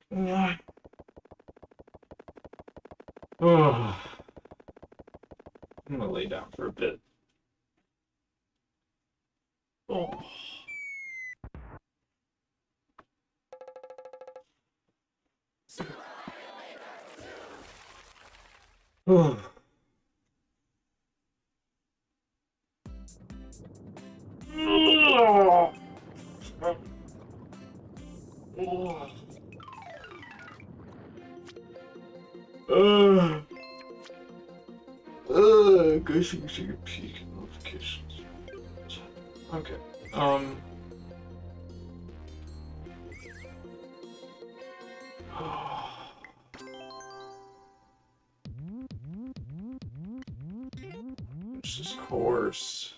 Oh, I'm gonna lay down for a bit. Oh. Oh. Guess you can see a peek notifications. Okay. This is course.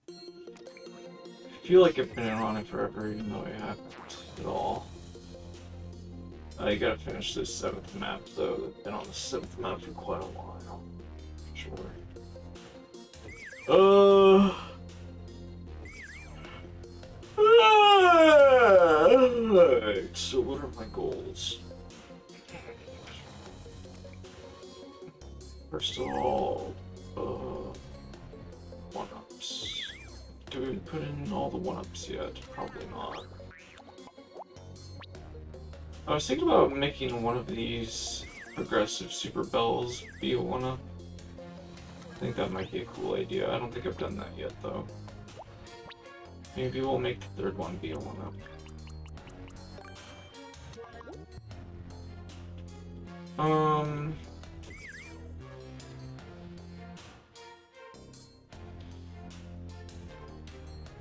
I feel like I've been on it forever, even though I haven't at all. I gotta finish this 7th map, though. I've been on the 7th map for quite a while. Sure. Alright, so what are my goals? First of all, one-ups. Do we put in all the one-ups yet? Probably not. I was thinking about making one of these progressive super bells be a one-up. I think that might be a cool idea. I don't think I've done that yet, though. Maybe we'll make the 3rd one be a one-up.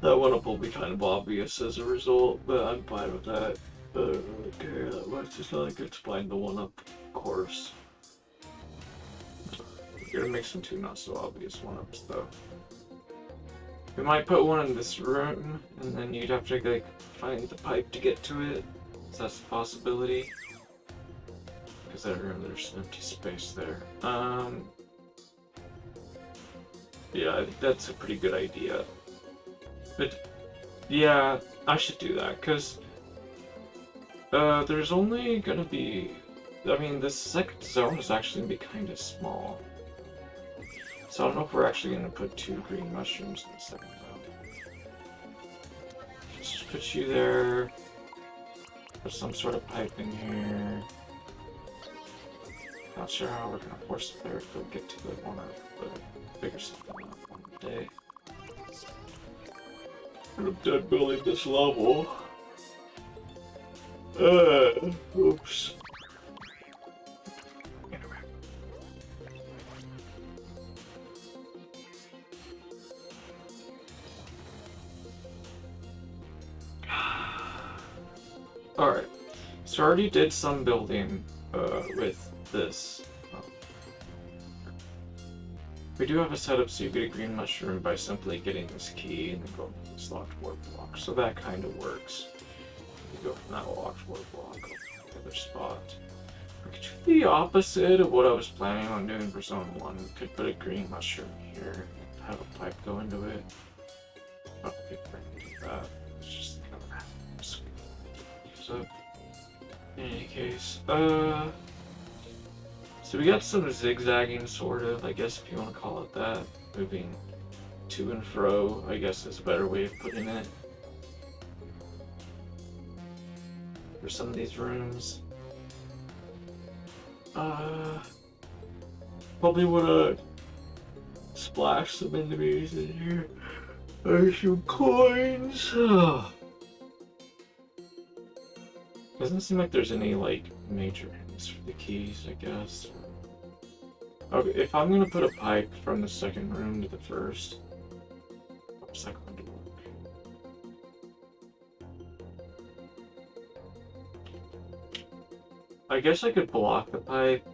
That one-up will be kind of obvious as a result, but I'm fine with that. I don't really care that much. It's not like it's fine the one-up course. We're gonna make some 2 not so obvious one-ups, though. We might put one in this room, and then you'd have to like find the pipe to get to it. So that's a possibility. Because that room, there's empty space there. Yeah, I think that's a pretty good idea. But yeah, I should do that because there's only gonna be. I mean, this 2nd zone is actually gonna be kind of small. So I don't know if we're actually going to put 2 green mushrooms in the 2nd zone. Let's just put you there. Put some sort of pipe in here. Not sure how we're going to force the 3rd, but we'll get to the one of the bigger something up one day. I'm done building this level. Oops. Alright, so I already did some building with this. We do have a setup so you get a green mushroom by simply getting this key and then going to this locked ward block, so that kind of works. You go from that locked ward block over to the other spot. We could do the opposite of what I was planning on doing for zone 1. We could put a green mushroom here, have a pipe go into it. Oh, we can do that. It's just kind of so, in any case, so we got some zigzagging, sort of, I guess if you want to call it that. Moving to and fro, I guess is a better way of putting it. For some of these rooms. Probably wanna splash some enemies in here. There's some coins. Doesn't seem like there's any, like, major hints for the keys, I guess. Okay, if I'm gonna put a pipe from the 2nd room to the 1st... What's that going to work? I guess I could block the pipe.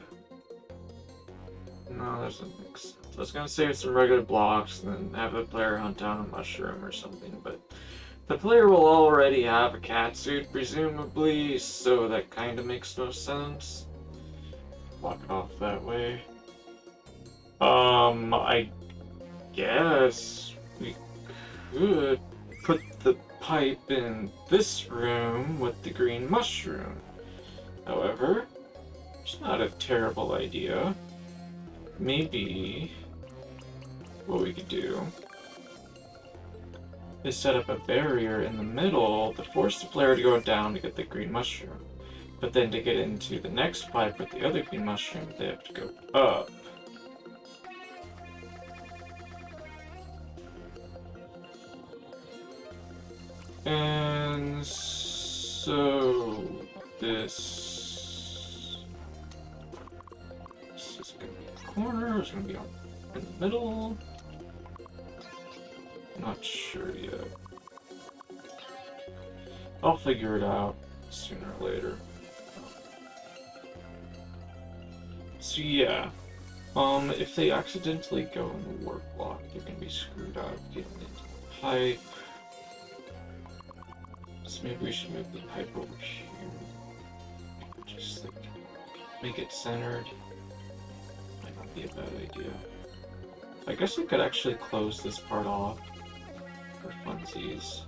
No, that doesn't make sense. I was gonna say some regular blocks and then have the player hunt down a mushroom or something, but... The player will already have a cat suit, presumably, so that kind of makes no sense. Block it off that way. I guess we could put the pipe in this room with the green mushroom. However, it's not a terrible idea. Maybe what we could do is set up a barrier in the middle to force the player to go down to get the green mushroom. But then to get into the next pipe with the other green mushroom, they have to go up. And so this is going to be in the corner, it's going to be in the middle. Not sure yet. I'll figure it out sooner or later. So yeah, if they accidentally go in the warp block, they're gonna be screwed out getting into the pipe. So maybe we should move the pipe over here. Just like make it centered. Might not be a bad idea. I guess we could actually close this part off for funsies.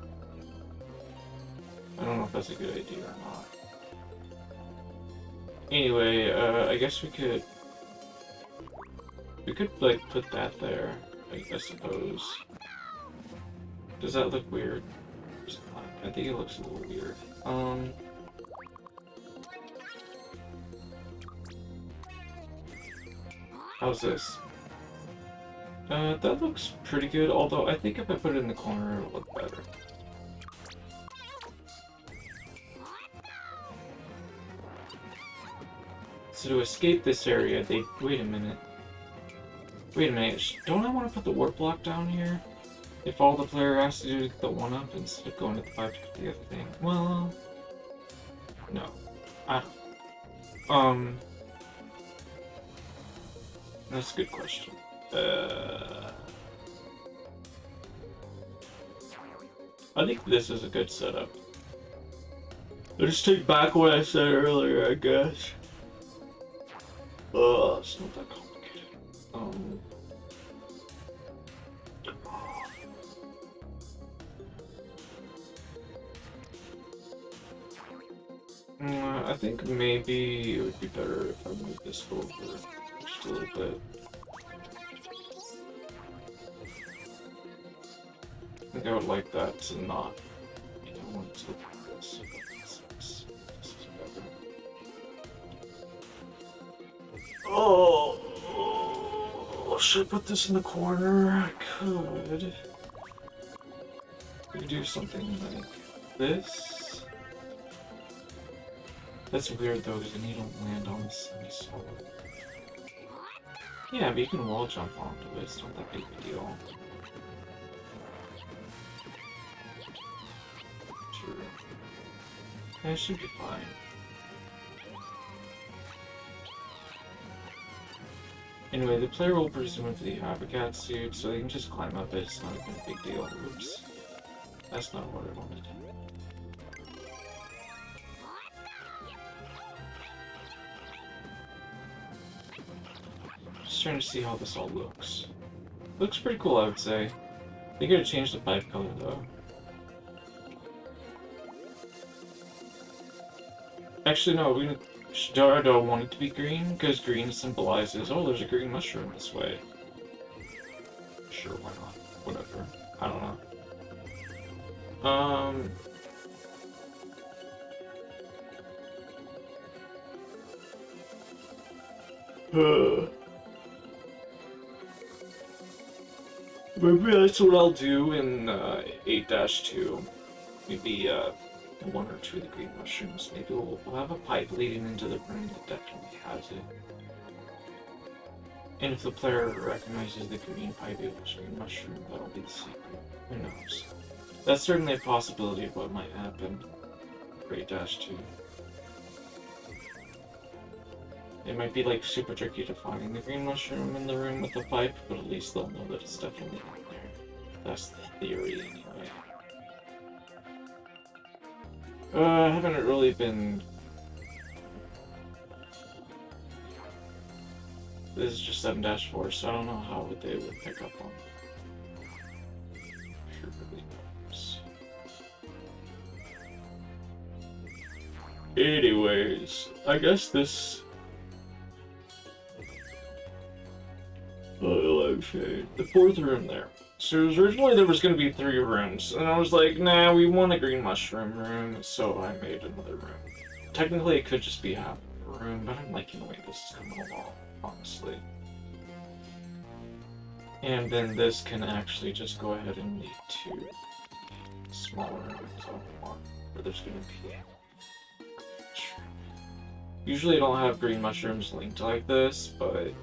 I don't know if that's a good idea or not. Anyway, I guess we could like put that there, I suppose. Does that look weird? I think it looks a little weird. How's this? That looks pretty good, although I think if I put it in the corner, it'll look better. So to escape this area, they... Wait a minute. Don't I want to put the warp block down here? If all the player has to do is get the 1-up instead of going to the 5 to get the other thing? Well... No. I don't... That's a good question. I think this is a good setup. I'll just take back what I said earlier, I guess. It's not that complicated. I think maybe it would be better if I move this over just a little bit. I think I would like that to not, I want to look like this. This is better. Oh, should I put this in the corner? I could. We could do something like this. That's weird though, because then you don't land on the semi-solid. Yeah, but you can wall jump onto it, it's not that big a deal. Sure. Yeah, it should be fine. Anyway, the player will presumably have a cat suit, so they can just climb up it, it's not even a big deal. Oops. That's not what I wanted. Just trying to see how this all looks. Looks pretty cool, I would say. They gotta change the pipe color, though. Actually, no, we don't want it to be green, because green symbolizes, oh, there's a green mushroom this way. Sure, why not? Whatever. I don't know. Maybe that's what I'll do in 8-2. Maybe 1 or 2 of the green mushrooms. Maybe we'll have a pipe leading into the room that definitely has it. And if the player recognizes the green pipe equals green mushroom, that'll be the secret. Who knows? That's certainly a possibility of what might happen for 8-2. It might be like super tricky to find the green mushroom in the room with the pipe, but at least they'll know that it's definitely in there. That's the theory anyway. I haven't really been... This is just 7-4, so I don't know how they would pick up on. Sure really knows. Anyways, I guess this... okay, the fourth room there. So originally there was going to be 3 rooms, and I was like, nah, we want a green mushroom room, so I made another room. Technically it could just be half a room, but I'm liking the way this is coming along, honestly. And then this can actually just go ahead and lead to smaller rooms I want, where there's going to be... Usually I don't have green mushrooms linked like this, but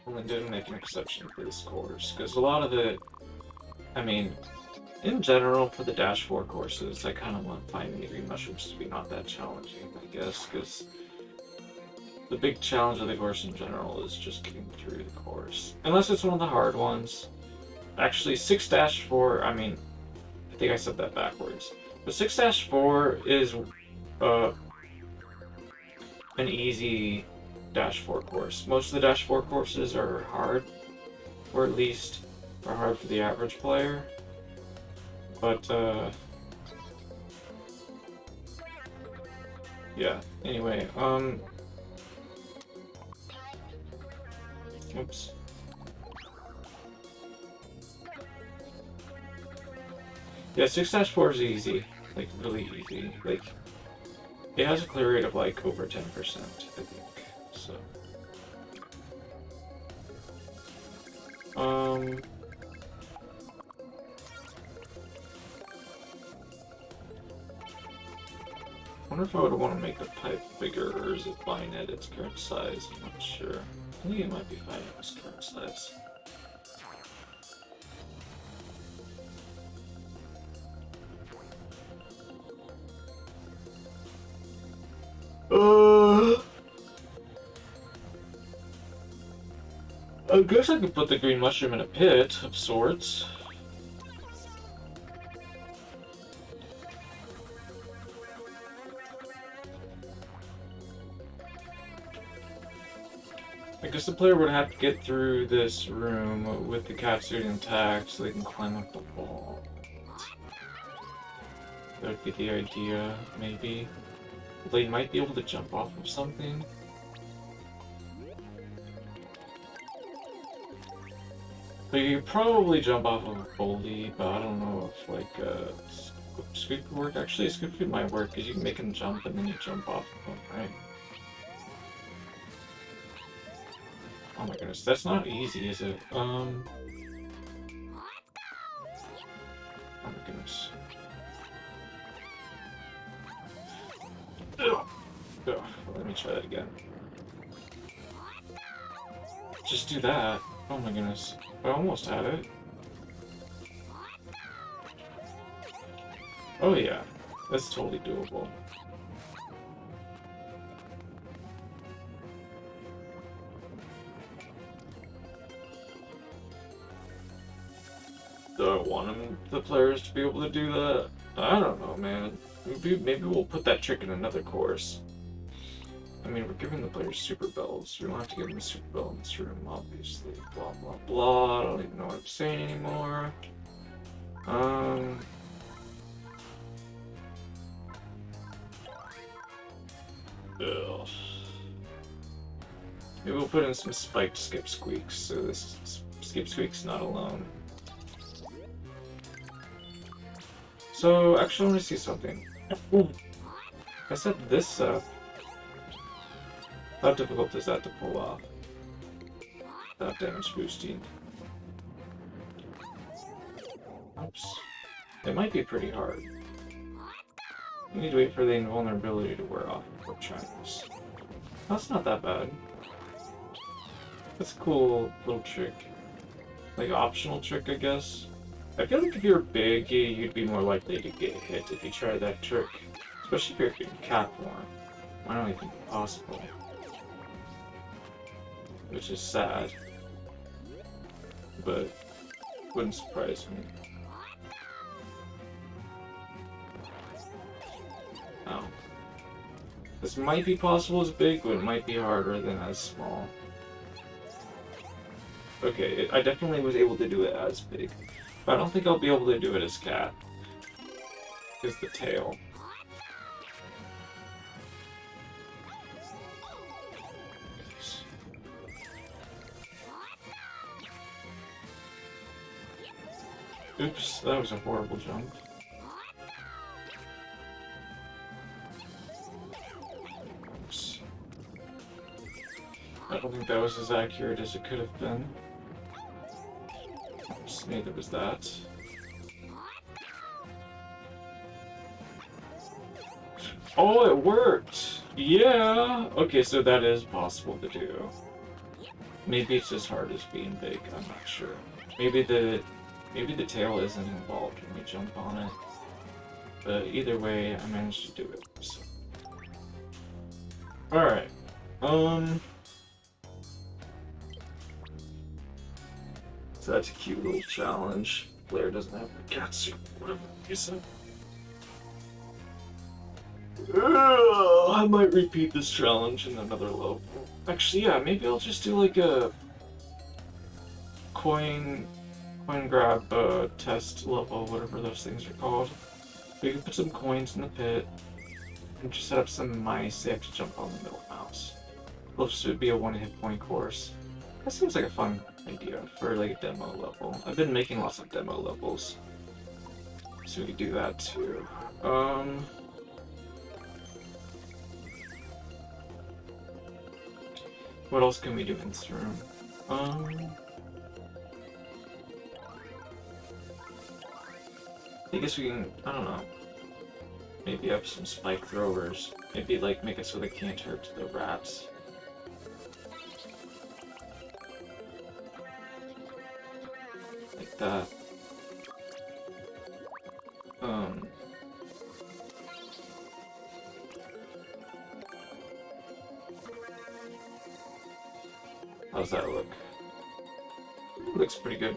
I didn't make an exception for this course, because a lot of it, I mean, in general, for the Dash 4 courses, I kind of want finding the green mushrooms to be not that challenging, I guess, because the big challenge of the course in general is just getting through the course. Unless it's one of the hard ones. Actually, 6-4, I mean, I think I said that backwards. But 6-4 is an easy Dash 4 course. Most of the Dash 4 courses are hard, or at least are hard for the average player. But, yeah, anyway, oops. Yeah, 6-4 is easy, like, really easy. Like, it has a clear rate of, like, over 10%, I think, so. I wonder if I would want to make the pipe bigger, or is it fine at its current size? I'm not sure. I think it might be fine at its current size. I guess I could put the green mushroom in a pit of sorts. I guess the player would have to get through this room with the cat suit intact so they can climb up the wall. That would be the idea, maybe. They might be able to jump off of something. They could probably jump off of a bully, but I don't know if, like, scoop could work. Actually, scoop could might work, because you can make them jump and then you jump off of them, right? Oh my goodness, that's not easy, is it? Oh my goodness. Ugh. Ugh. Let me try that again. Just do that. Oh my goodness. I almost had it. Oh yeah, that's totally doable. Do I want the players to be able to do that? I don't know, man. Maybe we'll put that trick in another course. I mean, we're giving the players super bells. We don't have to give them a super bell in this room, obviously. Blah, blah, blah. I don't even know what I'm saying anymore. Ugh. Maybe we'll put in some spiked skip squeaks, so this skip squeak's not alone. So, actually, I want to see something. I set this up. How difficult is that to pull off? Without damage boosting. Oops. It might be pretty hard. We need to wait for the invulnerability to wear off before trying this. That's not that bad. That's a cool little trick. Like, optional trick, I guess. I feel like if you're big, you'd be more likely to get hit if you try that trick. Especially if you're getting cat form. I don't even think it's possible. Which is sad. But wouldn't surprise me. Oh. This might be possible as big, but it might be harder than as small. Okay, I definitely was able to do it as big. But I don't think I'll be able to do it as cat. Is the tail. Oops, that was a horrible jump. Oops. I don't think that was as accurate as it could have been. Oops, neither was that. Oh, it worked! Yeah! Okay, so that is possible to do. Maybe it's as hard as being big, I'm not sure. Maybe the tail isn't involved when you jump on it. But either way, I managed to do it. So. Alright. So that's a cute little challenge. Blair doesn't have the catsuit, whatever you said. I might repeat this challenge in another level. Actually, yeah, maybe I'll just do like a coin grab test level, whatever those things are called. We can put some coins in the pit and just set up some mice. They have to jump on the middle mouse. It'll just be a 1 hit point course. That seems like a fun idea for like a demo level. I've been making lots of demo levels, so we could do that too. What else can we do in this room? I guess we can, I don't know, maybe have some spike throwers. Maybe like make it so they can't hurt the rats. Like that. How's that look? Looks pretty good.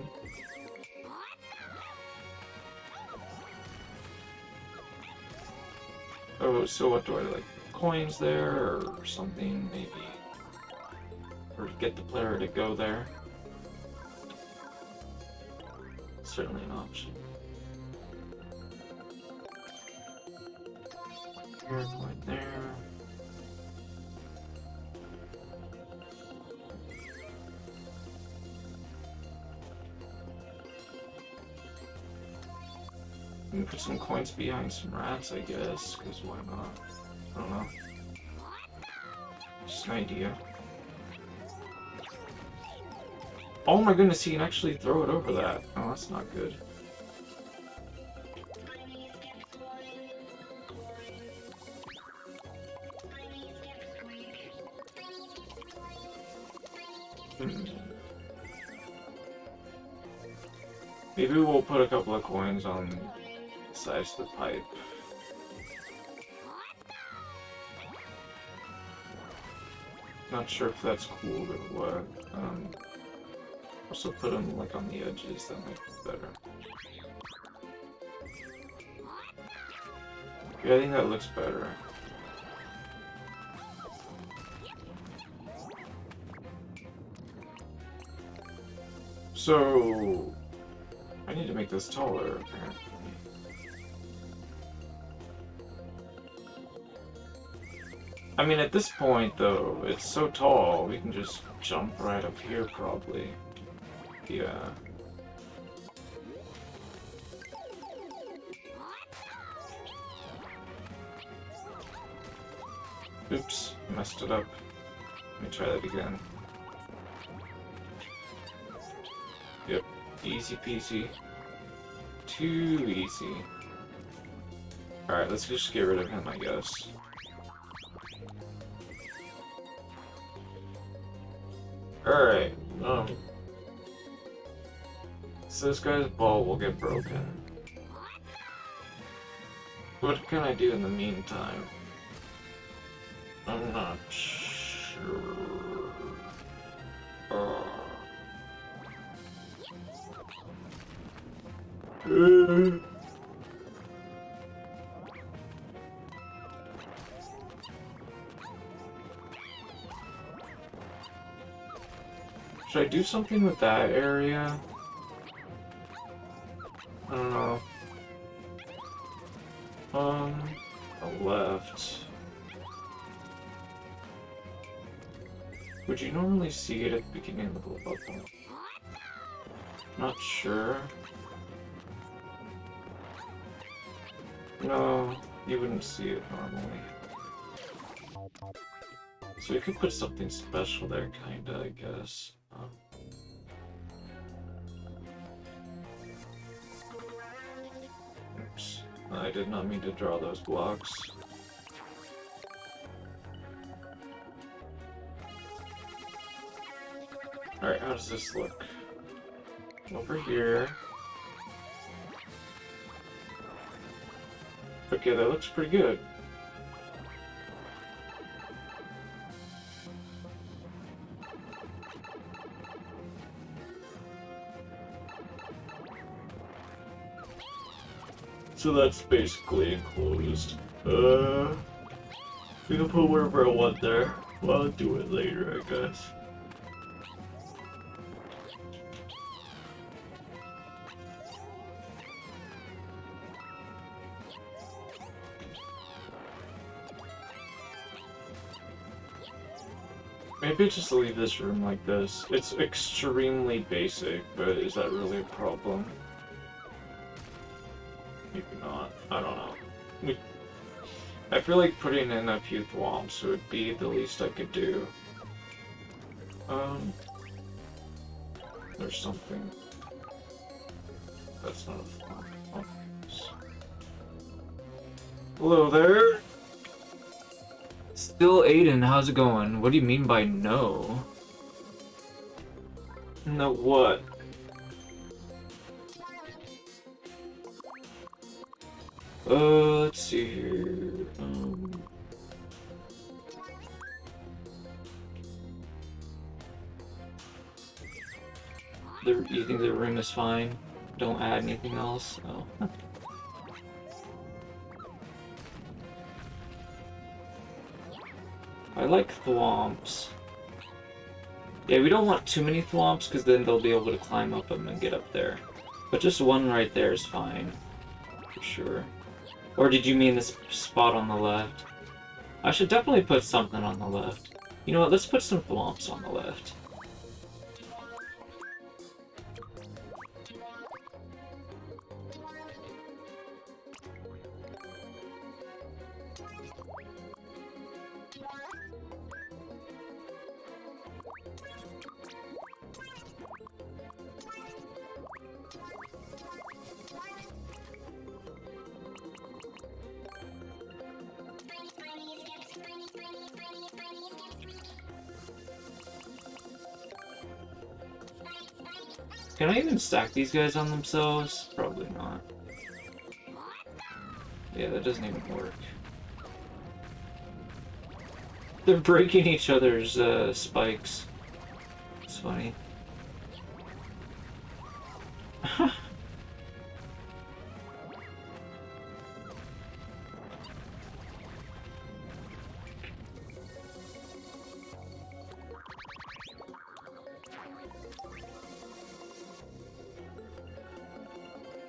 Oh, so what do I like? Coins there or something, maybe? Or get the player to go there? Certainly an option. Here, point there. We can put some coins behind some rats, I guess, because why not? I don't know. Just an idea. Oh my goodness, he can actually throw it over that. Oh, that's not good. Maybe we'll put a couple of coins on the sides of the pipe. Not sure if that's cool or what. Also put them like on the edges, that might be better. Yeah, I think that looks better. So I need to make this taller, apparently. I mean, at this point, though, it's so tall, we can just jump right up here, probably. Yeah. Oops, messed it up. Let me try that again. Yep, easy peasy. Too easy. Alright, let's just get rid of him, I guess. Alright, so this guy's ball will get broken. What can I do in the meantime? I'm not sure. Should I do something with that area? I don't know. Left. Would you normally see it at the beginning of the level? Not sure. No, you wouldn't see it normally. So we could put something special there, kinda, I guess. Oops. I did not mean to draw those blocks. Alright, how does this look? Over here. Okay, that looks pretty good. So that's basically enclosed. We can put whatever I want there. Well, I'll do it later, I guess. Maybe just leave this room like this. It's extremely basic, but is that really a problem? Maybe not. I don't know. I feel like putting in a few thwomps would be the least I could do. There's something. That's not a thwomp. Oh, hello there! Still Aiden, how's it going? What do you mean by no? No what? Let's see here. You think the room is fine? Don't add anything else? Oh. I like thwomps. Yeah, we don't want too many thwomps because then they'll be able to climb up them and get up there. But just one right there is fine. For sure. Or did you mean this spot on the left? I should definitely put something on the left. You know what, let's put some thwomps on the left. Can I even stack these guys on themselves? Probably not. Yeah, that doesn't even work. They're breaking each other's spikes. It's funny.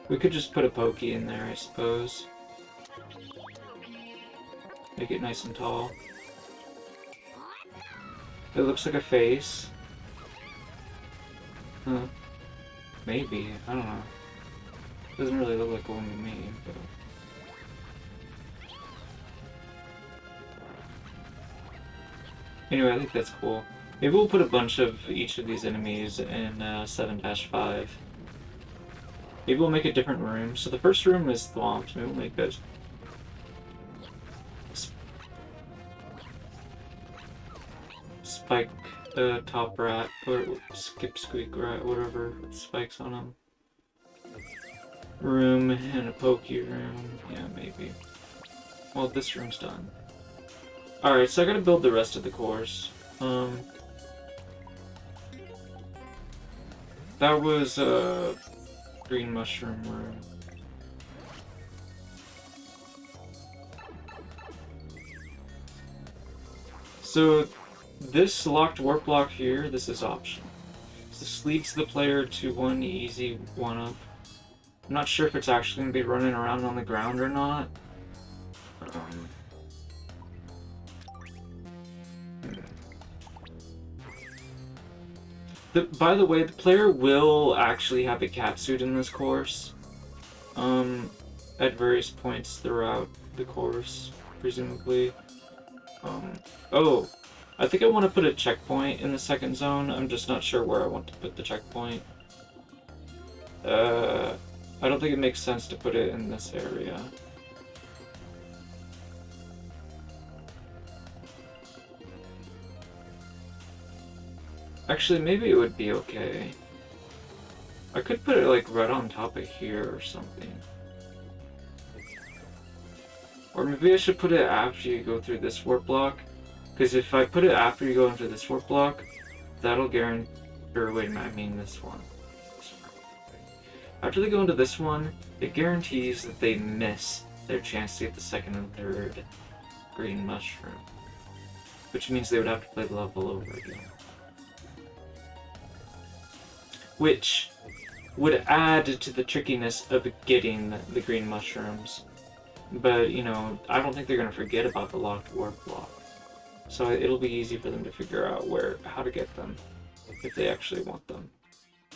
We could just put a pokey in there, I suppose. Make it nice and tall. It looks like a face. Huh. Maybe. I don't know. Doesn't really look like one to me, but... Anyway, I think that's cool. Maybe we'll put a bunch of each of these enemies in 7-5. Maybe we'll make a different room. So the first room is thwomps. Maybe we'll make that... Spike top rat, or skip squeak rat, whatever, with spikes on them. Room and a pokey room. Yeah, maybe. Well, this room's done. Alright, so I gotta build the rest of the course. That was green mushroom room. So this locked warp block here, this is optional. So this leads the player to one easy one-up. I'm not sure if it's actually going to be running around on the ground or not. By the way, the player will actually have a catsuit in this course. at various points throughout the course, presumably. Oh, I think I want to put a checkpoint in the second zone. I'm just not sure where I want to put the checkpoint. I don't think it makes sense to put it in this area. Actually, maybe it would be okay. I could put it like right on top of here or something. Or maybe I should put it after you go through this warp block. Because if I put it after you go into this warp block, that'll guarantee... Or wait a minute, I mean this one. After they go into this one, it guarantees that they miss their chance to get the second and third green mushroom. Which means they would have to play the level over again. Which would add to the trickiness of getting the green mushrooms. But, you know, I don't think they're going to forget about the locked warp block. So it'll be easy for them to figure out how to get them, if they actually want them. I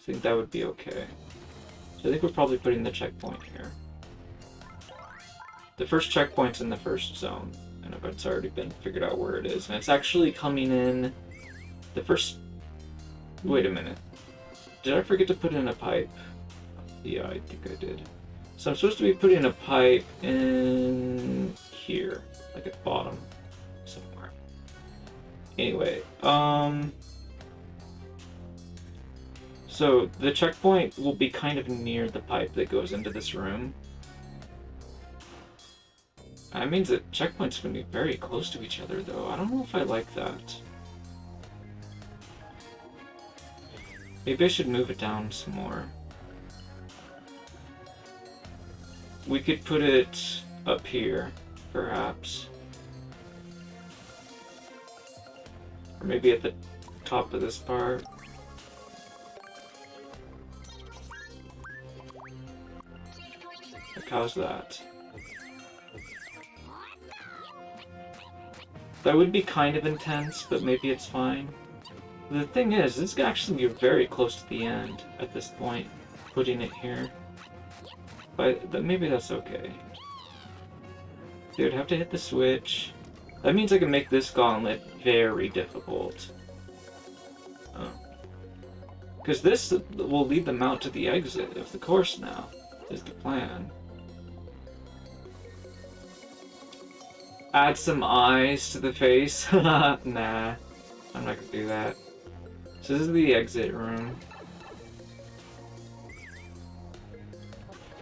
think that would be okay. So I think we're probably putting the checkpoint here. The first checkpoint's in the first zone, and it's already been figured out where it is. And it's actually coming in the first... Wait a minute. Did I forget to put in a pipe? Yeah, I think I did. So I'm supposed to be putting a pipe in here, like at the bottom somewhere. Anyway, so the checkpoint will be kind of near the pipe that goes into this room. That means that checkpoints are going to be very close to each other, though. I don't know if I like that. Maybe I should move it down some more. We could put it up here, perhaps. Or maybe at the top of this part. Like, how's that? That would be kind of intense, but maybe it's fine. The thing is, this could actually be very close to the end at this point, putting it here. But maybe that's okay. They would have to hit the switch. That means I can make this gauntlet very difficult. Because this will lead them out to the exit of the course now, is the plan. Add some eyes to the face? Nah, I'm not gonna do that. So this is the exit room.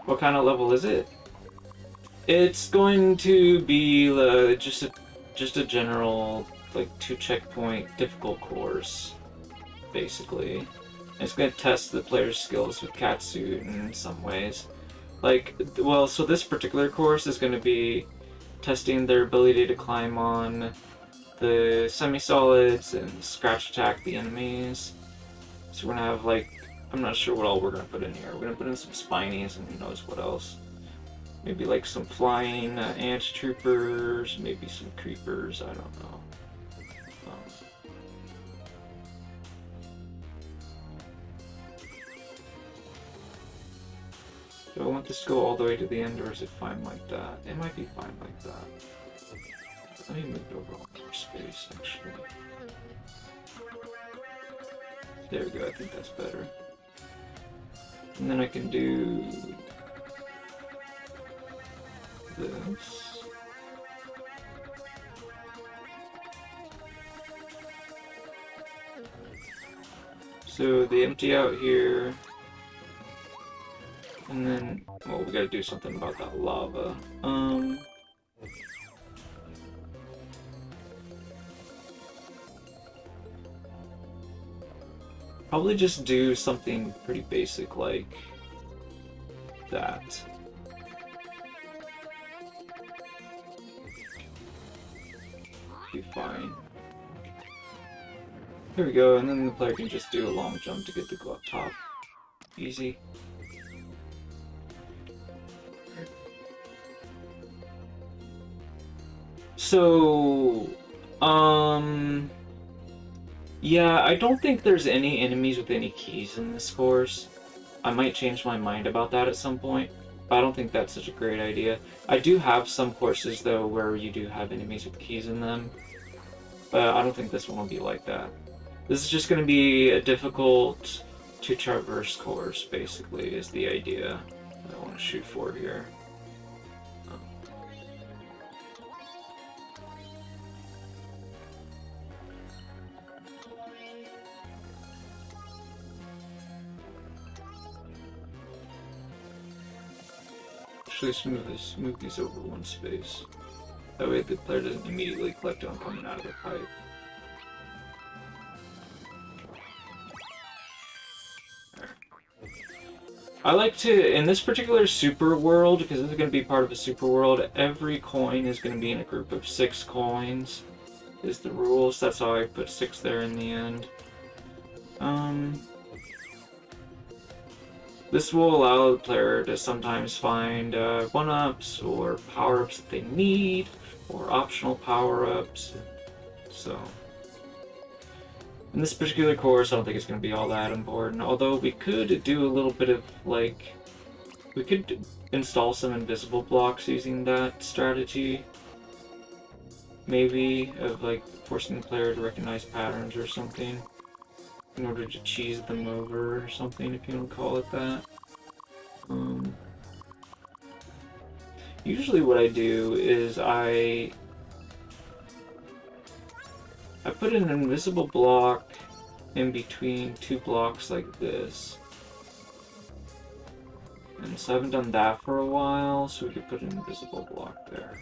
What kind of level is it? It's going to be just a general, like, 2-checkpoint difficult course, basically. It's going to test the player's skills with Catsuit in some ways. Like, well, so this particular course is going to be testing their ability to climb on the semi-solids and scratch attack the enemies. So we're going to have, like, I'm not sure what all we're going to put in here. We're going to put in some spinies and who knows what else. Maybe like some flying ant troopers, maybe some creepers, I don't know. Do I want this to go all the way to the end, or is it fine like that? It might be fine like that. Let me move it over more space, actually. There we go, I think that's better. And then I can do this. So they empty out here. And then, well, we gotta do something about that lava. Probably just do something pretty basic like that. Be fine. Here we go, and then the player can just do a long jump to get to go up top. Easy. So, yeah, I don't think there's any enemies with any keys in this course. I might change my mind about that at some point. I don't think that's such a great idea. I do have some courses though where you do have enemies with keys in them, but I don't think this one will be like that. This is just going to be a difficult to traverse course, basically, is the idea that I want to shoot for here. Actually, move these over one space. That way the player doesn't immediately collect them coming out of the pipe. I like to, in this particular super world, because this is going to be part of a super world, every coin is going to be in a group of 6 coins, is the rules. That's how I put 6 there in the end. This will allow the player to sometimes find 1-ups or power-ups that they need, or optional power-ups. So, in this particular course, I don't think it's going to be all that important. Although we could do a little bit of, like, we could install some invisible blocks using that strategy. Maybe, of, like, forcing the player to recognize patterns or something, in order to cheese them over or something, if you want to call it that. Usually what I do is I put an invisible block in between 2 blocks like this. And so I haven't done that for a while, so we could put an invisible block there.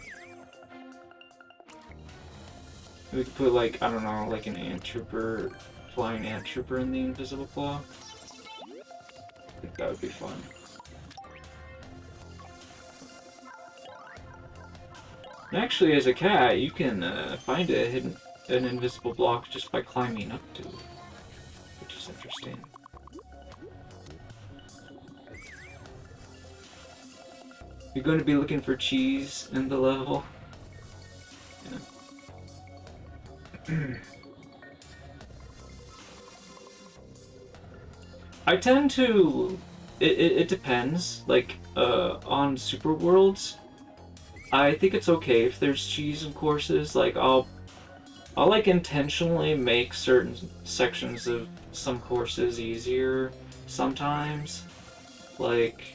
We could put, like, I don't know, like an ant trooper, flying ant trooper in the invisible block. I think that would be fun. And actually, as a cat, you can find an invisible block just by climbing up to it, which is interesting. You're going to be looking for cheese in the level. Yeah. I tend to... It depends. Like, on Super Worlds, I think it's okay if there's cheese in courses. Like, I'll like intentionally make certain sections of some courses easier sometimes. Like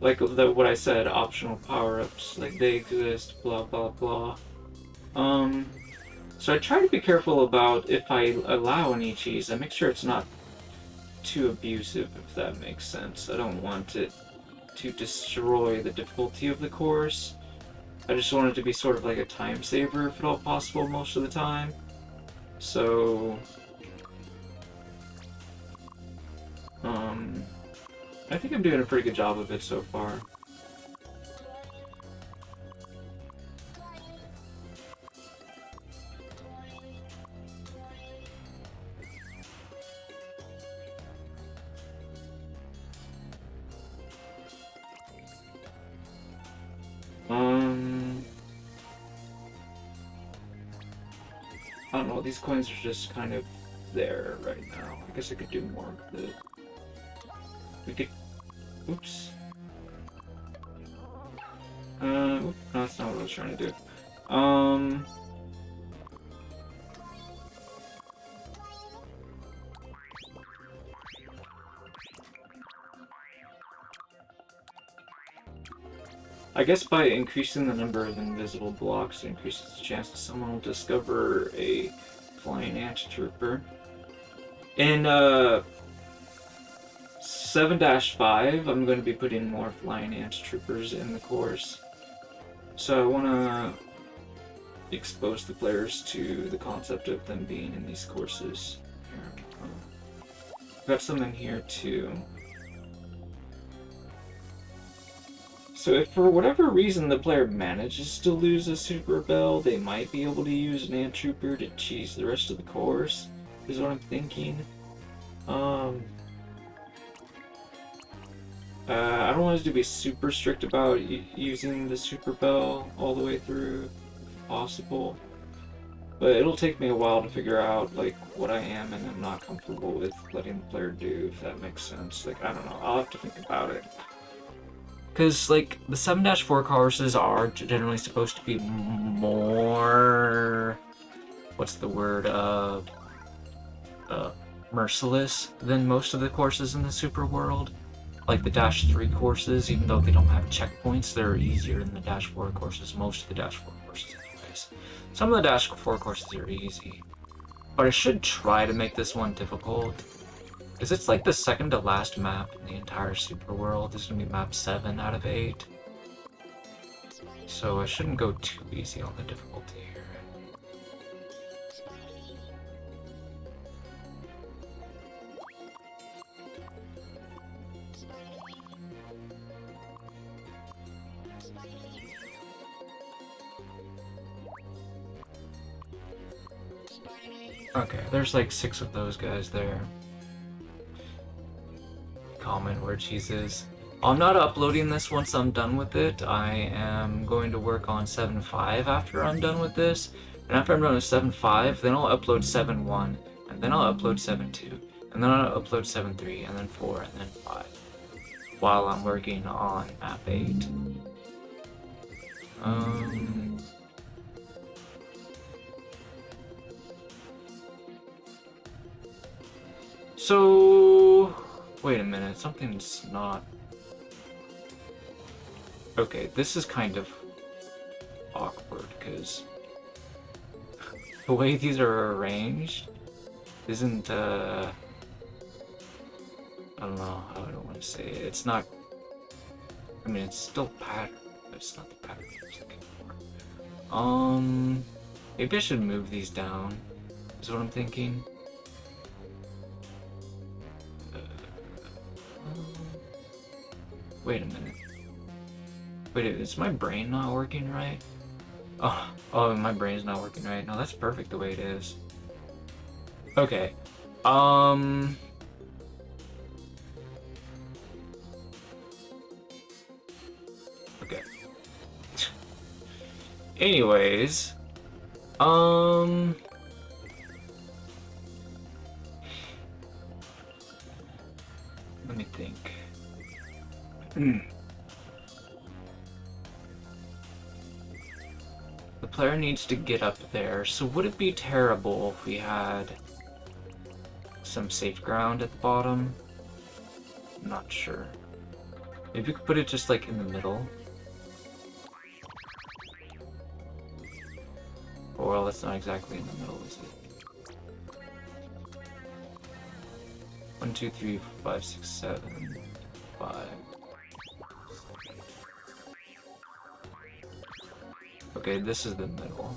what I said, optional power-ups, like they exist, blah blah blah. So I try to be careful about if I allow any cheese, I make sure it's not too abusive, if that makes sense. I don't want it to destroy the difficulty of the course. I just want it to be sort of like a time saver, if at all possible, most of the time. So, I think I'm doing a pretty good job of it so far. I don't know, these coins are just kind of there right now. I guess I could do more with it. We could... Oops. No, that's not what I was trying to do. I guess by increasing the number of invisible blocks, it increases the chance that someone will discover a flying ant trooper. In 7-5, I'm going to be putting more flying ant troopers in the course. So I want to expose the players to the concept of them being in these courses. Here, I've got some in here too. So if for whatever reason the player manages to lose a Super Bell, they might be able to use an Ant Trooper to cheese the rest of the course, is what I'm thinking. I don't want us to be super strict about using the Super Bell all the way through, if possible. But it'll take me a while to figure out, like, what I am and I'm not comfortable with letting the player do, if that makes sense. Like, I don't know, I'll have to think about it. Because, like, the 7-4 courses are generally supposed to be more... What's the word? Merciless than most of the courses in the Super World. Like the -3 courses, even though they don't have checkpoints, they're easier than the -4 courses. Most of the -4 courses, anyways. Some of the -4 courses are easy. But I should try to make this one difficult. Because it's like the second to last map in the entire Super World. This is going to be map 7 out of 8. So I shouldn't go too easy on the difficulty here. Okay, there's like 6 of those guys there. Comment where cheese is. I'm not uploading this once I'm done with it. I am going to work on 7.5 after I'm done with this. And after I'm done with 7.5, then I'll upload 7.1. And then I'll upload 7.2. And then I'll upload 7.3. And then 4. And then 5. While I'm working on map 8. So... Wait a minute, something's not... Okay, this is kind of awkward, because the way these are arranged isn't, I don't know how I don't want to say it. It's not... I mean, it's still pattern, but it's not the pattern I was looking for. Maybe I should move these down, is what I'm thinking. Wait a minute. Wait, is my brain not working right? Oh, my brain's not working right. No, that's perfect the way it is. Okay. Okay. Anyways, let me think. The player needs to get up there, so would it be terrible if we had some safe ground at the bottom? I'm not sure. Maybe we could put it just like in the middle. Oh, well, that's not exactly in the middle, is it? 1, 2, 3, 4, 5, 6, 7, 5. Okay, this is the middle.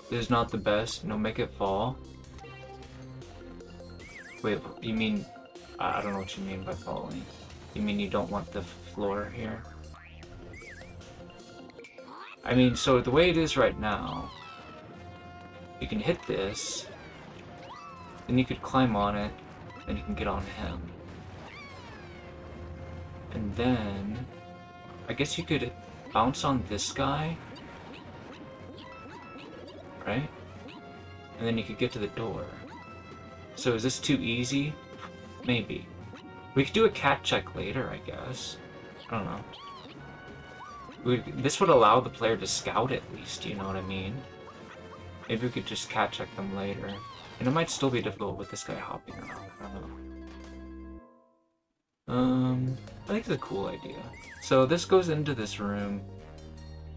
This is not the best. No, make it fall. Wait, you mean... I don't know what you mean by falling. You mean you don't want the floor here? I mean, so the way it is right now, you can hit this, then you could climb on it, then you can get on him. And then, I guess you could bounce on this guy, right? And then you could get to the door. So is this too easy? Maybe. We could do a cat check later, I guess. I don't know. This would allow the player to scout at least, you know what I mean? Maybe we could just cat check them later. And it might still be difficult with this guy hopping around, I don't know. I think it's a cool idea. So this goes into this room.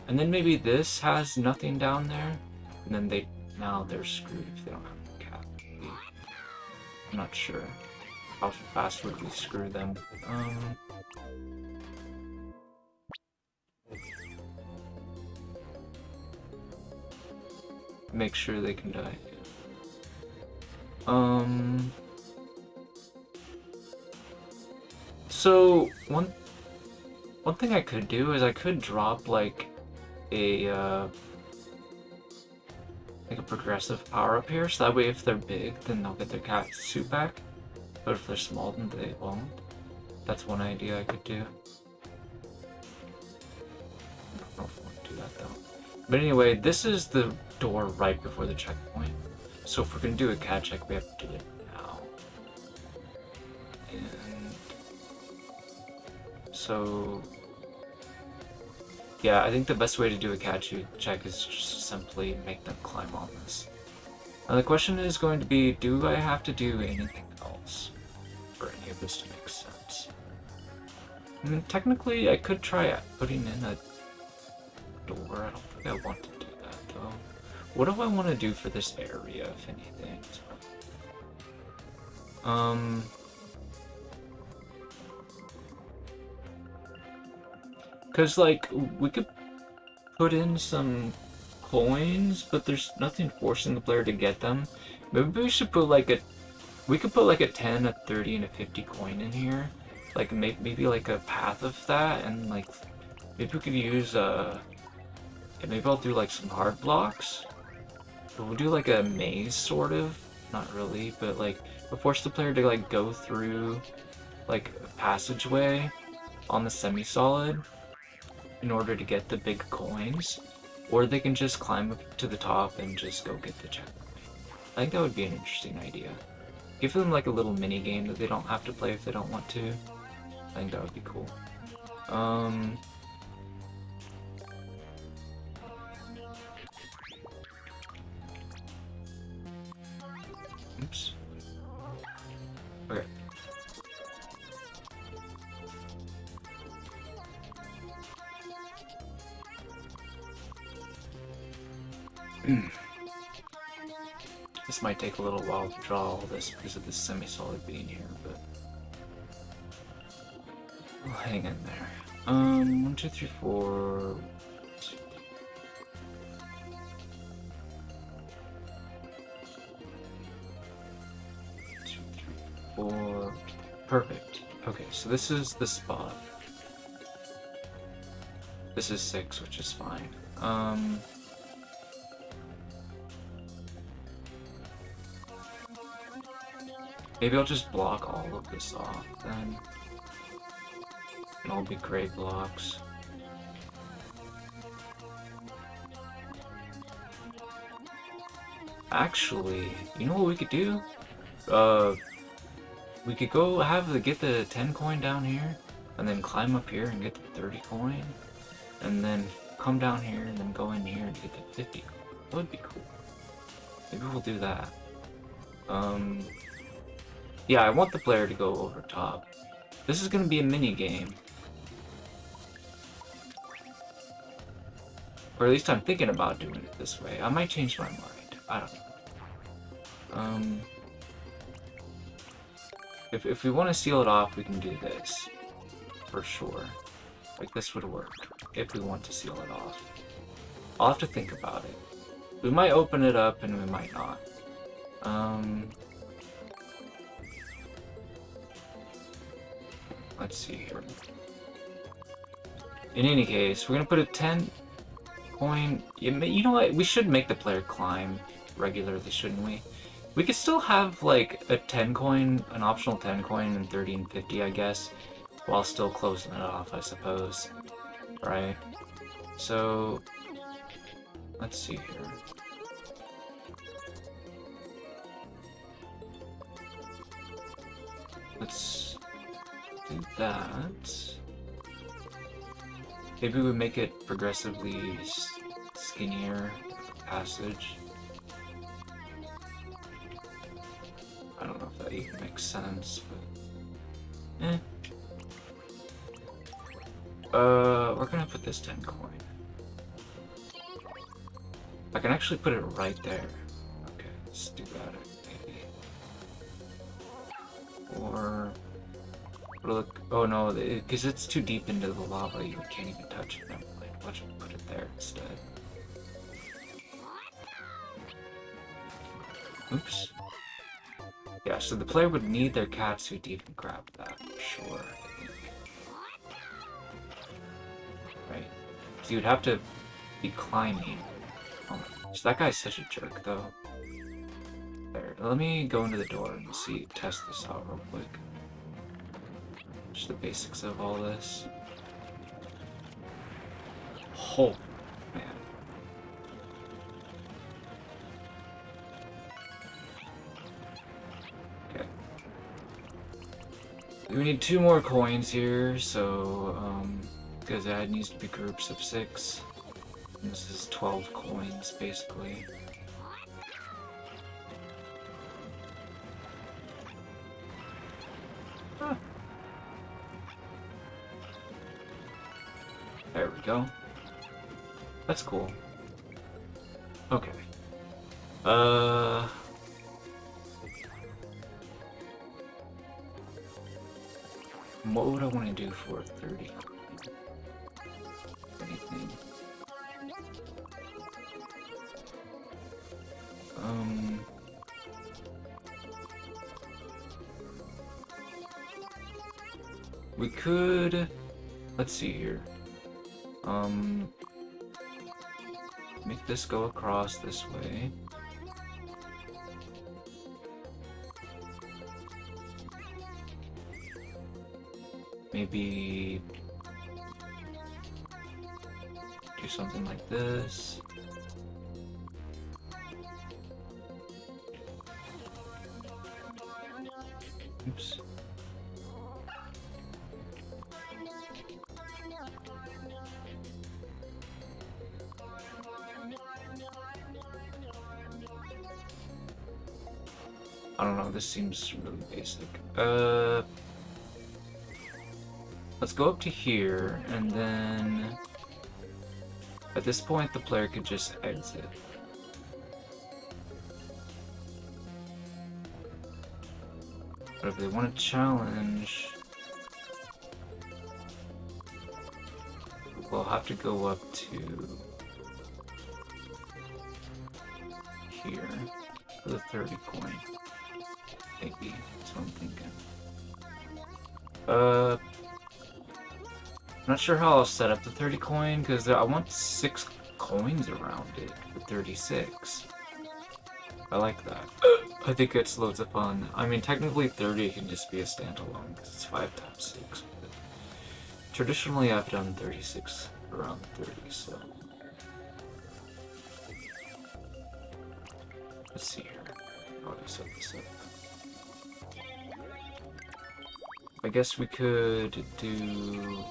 And then maybe this has nothing down there. And then now they're screwed if they don't have a cat. I'm not sure. How fast would we screw them? Make sure they can die. So one thing I could do is I could drop like a progressive power up here, so that way if they're big, then they'll get their cat suit back. But if they're small, then they won't. That's one idea I could do. I don't know if I want to do that though. But anyway, this is the door right before the checkpoint. So if we're gonna do a cat check, we have to do it now. And so yeah, I think the best way to do a cat check is just simply make them climb on this. Now the question is going to be, do I have to do anything else for any of this to make sense? I mean, technically, I could try putting in a door. I don't think I want to do that, though. What do I want to do for this area, if anything? Because, like, we could put in some coins, but there's nothing forcing the player to get them. Maybe we should put, like, we could put, like, a 10, a 30, and a 50 coin in here. Like, maybe like, a path of that, and, like, maybe we could use, maybe I'll do, like, some hard blocks. But we'll do, like, a maze, sort of. Not really, but, like, we'll force the player to, like, go through, like, a passageway on the semi-solid in order to get the big coins, or they can just climb up to the top and just go get the checkpoint. I think that would be an interesting idea. Give them like a little mini game that they don't have to play if they don't want to. I think that would be cool. Oops. Okay. This might take a little while to draw all this because of this semi-solid being here, but we'll hang in there. 1, 2, 3, 4. 2, 3, 4. Perfect. Okay, so this is the spot. This is 6, which is fine. Maybe I'll just block all of this off then. And all be gray blocks. Actually, you know what we could do? We could go get the 10 coin down here, and then climb up here and get the 30 coin, and then come down here and then go in here and get the 50 coin. That would be cool. Maybe we'll do that. Yeah, I want the player to go over top. This is gonna be a mini game. Or at least I'm thinking about doing it this way. I might change my mind. I don't know. If we want to seal it off, we can do this. For sure. Like, this would work. If we want to seal it off. I'll have to think about it. We might open it up and we might not. Let's see here. In any case, we're gonna put a 10 coin. You know what? We should make the player climb regularly, shouldn't we? We could still have like a 10 coin, an optional 10 coin, and 30 and 50, I guess, while still closing it off, I suppose. Right? So, let's see here. Let's do that. Maybe we make it progressively skinnier passage. I don't know if that even makes sense, but we're gonna put this 10 coin. I can actually put it right there. Okay, let's do that maybe. Or look, oh no, because it's too deep into the lava, you can't even touch it. Never mind. Let's put it there instead. Oops. Yeah, so the player would need their catsuit to even grab that, for sure, I think. Right. So you'd have to be climbing. Oh, so that guy's such a jerk, though. There, let me go into the door and test this out real quick. Just the basics of all this. Oh, man. We need 2 more coins here, so because that needs to be groups of 6. And this is 12 coins, basically. Huh. There we go. That's cool. Okay. What would I want to do for 30? Anything? We could... Let's see here. Make this go across this way. Maybe do something like this. Oops. I don't know, this seems really basic. Let's go up to here, and then at this point the player could just exit. But if they want to challenge, we'll have to go up to here for the 30 coin. Maybe, that's what I'm thinking. I'm not sure how I'll set up the 30 coin, because I want 6 coins around it for 36. I like that. I think it's loads of fun. I mean, technically 30 can just be a standalone, because it's 5 times 6. But traditionally, I've done 36 around 30, so... Let's see here. How do I set this up? I guess we could do...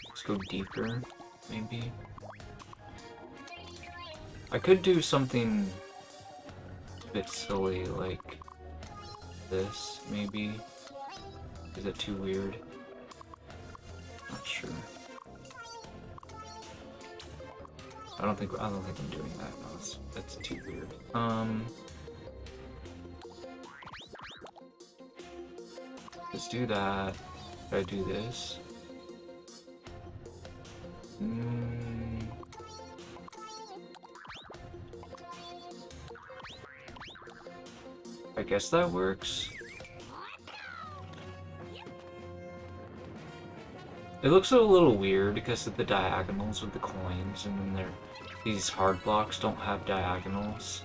Let's go deeper, maybe. I could do something a bit silly, like this, maybe. Is it too weird? Not sure. I don't think I'm doing that. No, that's too weird. Let's do that. Should I do this? I guess that works. It looks a little weird because of the diagonals with the coins, and then these hard blocks don't have diagonals.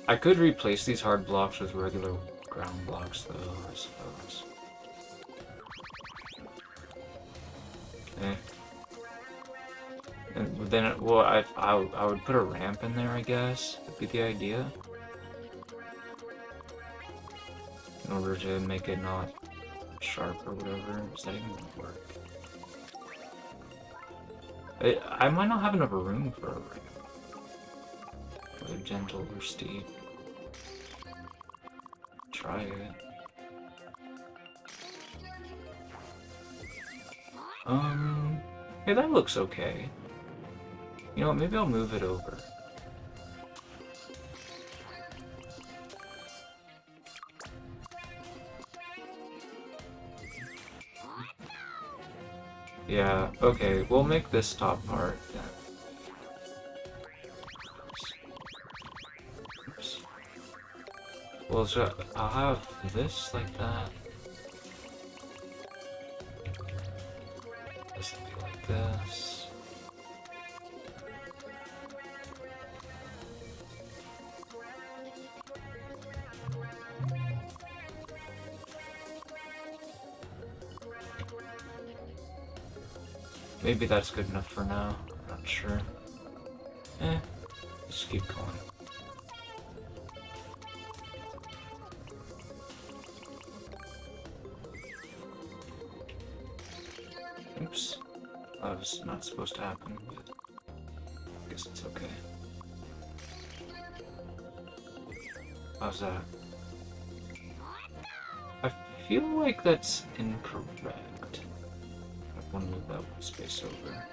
I could replace these hard blocks with regular ground blocks, though, I suppose. Eh. And then, well, I would put a ramp in there, I guess, would be the idea. In order to make it not sharp or whatever. Does that even work? I might not have enough room for a ramp. Whether gentle or steep. Try it. Hey, that looks okay. You know what, maybe I'll move it over. Yeah, okay, we'll make this top part then. Oops. Well, so I'll have this like that. This will be like this. Maybe that's good enough for now. I'm not sure. Just keep going. Oops. That was not supposed to happen, but I guess it's okay. How's that? I feel like that's incorrect. I want to move that one space over.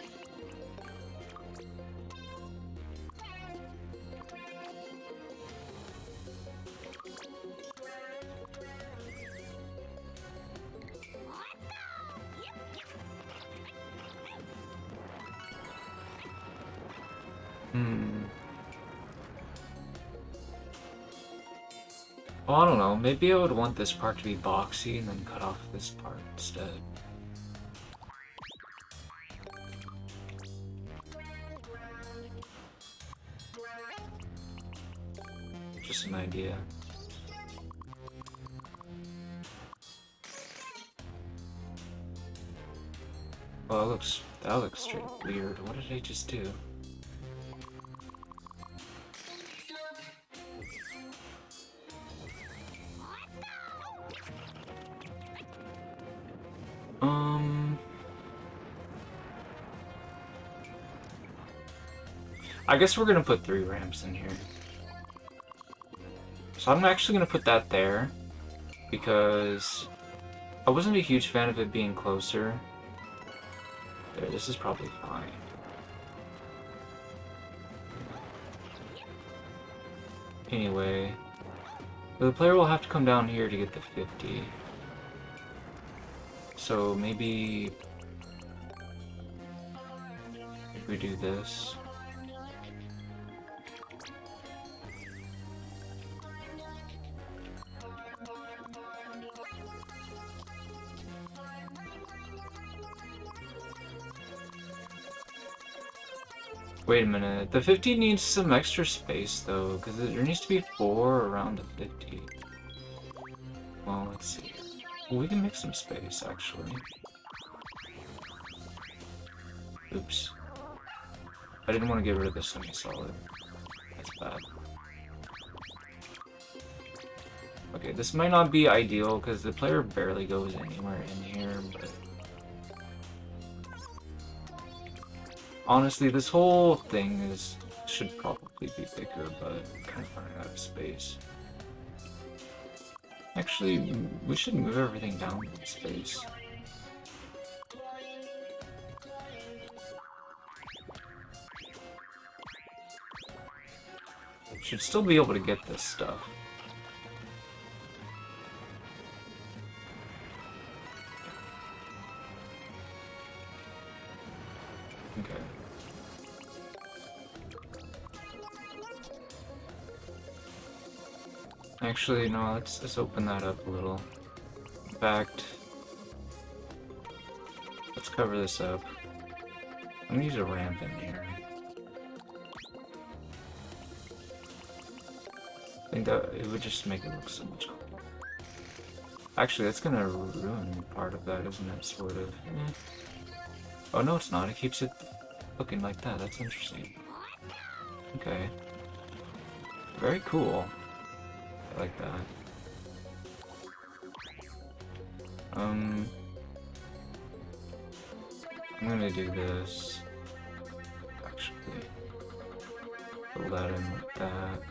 Well, I don't know. Maybe I would want this part to be boxy and then cut off this part instead. Just an idea. Well, that looks straight weird. What did I just do? I guess we're gonna put 3 ramps in here. So I'm actually gonna put that there, because I wasn't a huge fan of it being closer. There, this is probably fine. Anyway, the player will have to come down here to get the 50. So maybe if we do this. Wait a minute, the 50 needs some extra space though, because there needs to be 4 around the 50. Well, let's see. Well, we can make some space, actually. Oops. I didn't want to get rid of the semi-solid. That's bad. Okay, this might not be ideal, because the player barely goes anywhere in here, but... honestly, this whole thing should probably be bigger, but I'm kind of running out of space. Actually, we should move everything down in space. Should still be able to get this stuff. Okay. Actually, no, let's open that up a little. In fact, let's cover this up. I'm gonna use a ramp in here. I think that it would just make it look so much cooler. Actually, that's gonna ruin part of that, isn't it? Sort of. Oh no, it's not. It keeps it looking like that. That's interesting. Okay. Very cool. I like that. I'm gonna do this. Actually, fill that in like that.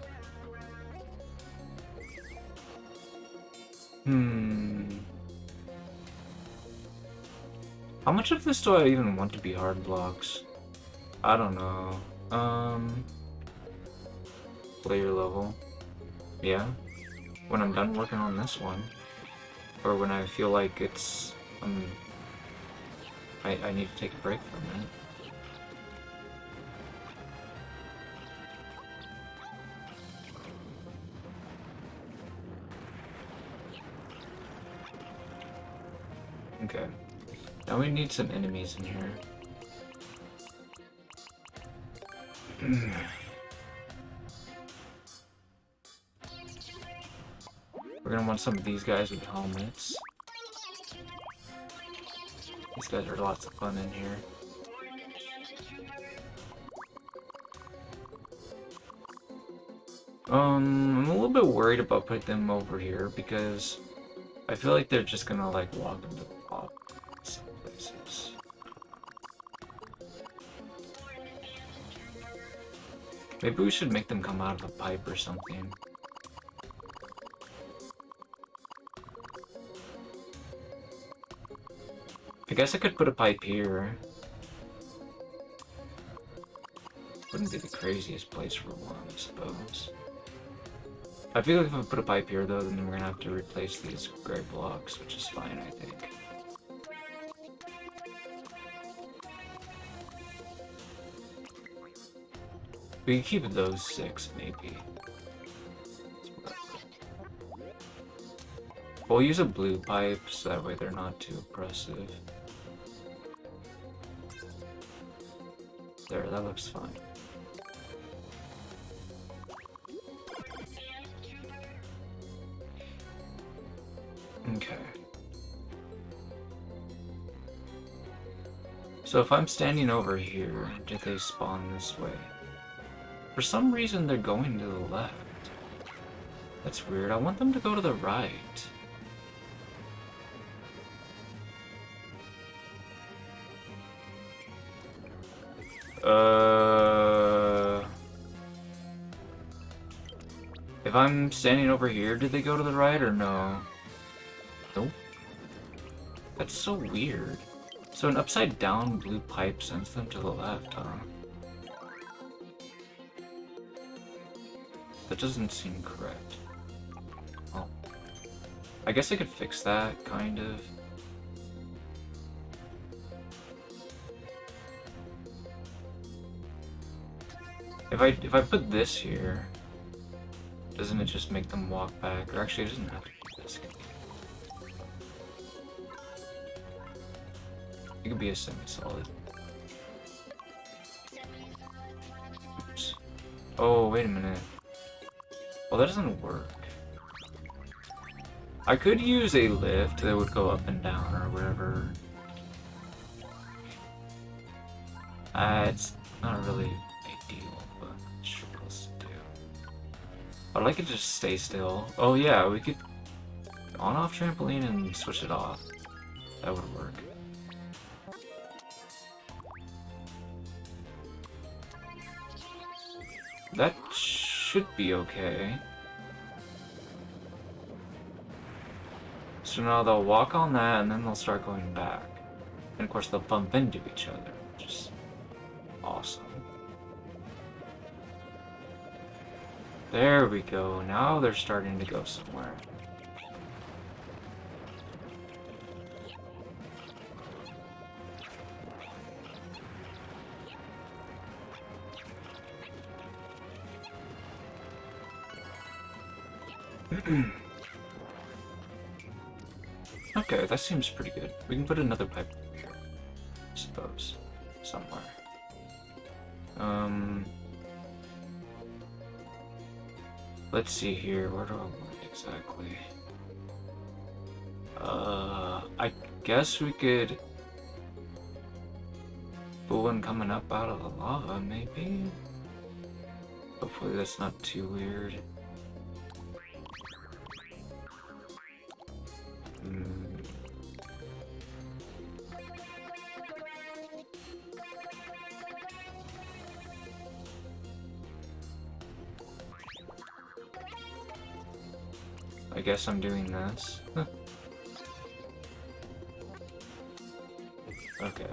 How much of this do I even want to be hard blocks? I don't know. Player level. Yeah. When I'm done working on this one. Or when I feel like it's... I need to take a break from it. Okay. Now we need some enemies in here. We're gonna want some of these guys with helmets. These guys are lots of fun in here. I'm a little bit worried about putting them over here because I feel like they're just gonna like walk into the top some places. Maybe we should make them come out of a pipe or something. I guess I could put a pipe here. Wouldn't be the craziest place for one, I suppose. I feel like if I put a pipe here, though, then we're gonna have to replace these gray blocks, which is fine, I think. We can keep those 6, maybe. We'll use a blue pipe, so that way they're not too oppressive. There, that looks fine. Okay. So if I'm standing over here, do they spawn this way? For some reason, they're going to the left. That's weird. I want them to go to the right. If I'm standing over here, did they go to the right or no? Nope. That's so weird. So an upside down blue pipe sends them to the left, huh? That doesn't seem correct. Well, I guess I could fix that, kind of. If I put this here, doesn't it just make them walk back? Or actually, it doesn't have to be this. It could be a semi-solid. Oops. Oh, wait a minute. Well, that doesn't work. I could use a lift that would go up and down or whatever. It's not really ideal, but sure, let's do. I'd like it to just stay still. Oh yeah, we could on-off trampoline and switch it off. That would work. That should be okay. So now they'll walk on that and then they'll start going back. And of course they'll bump into each other, which is awesome. There we go. Now they're starting to go somewhere. Okay, that seems pretty good. We can put another pipe here, I suppose, somewhere. Let's see here. Where do I want it exactly? I guess we could put one coming up out of the lava, maybe? Hopefully that's not too weird. I guess I'm doing this. Okay.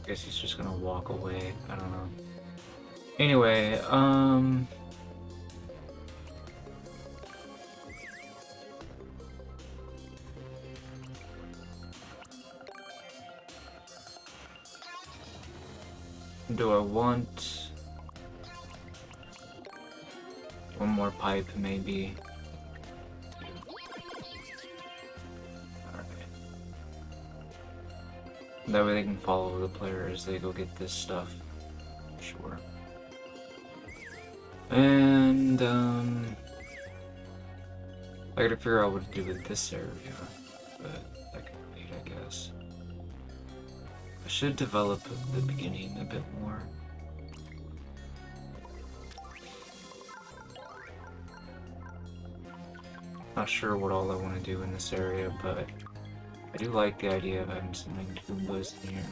Guess he's just gonna walk away. I don't know. Anyway, Do I want one more pipe, maybe? Alright. That way they can follow the player as they go get this stuff. Sure. And, I gotta figure out what to do with this area, but I can wait, I guess. I should develop the beginning a bit more. Not sure what all I want to do in this area, but I do like the idea of having something to Goombas in here.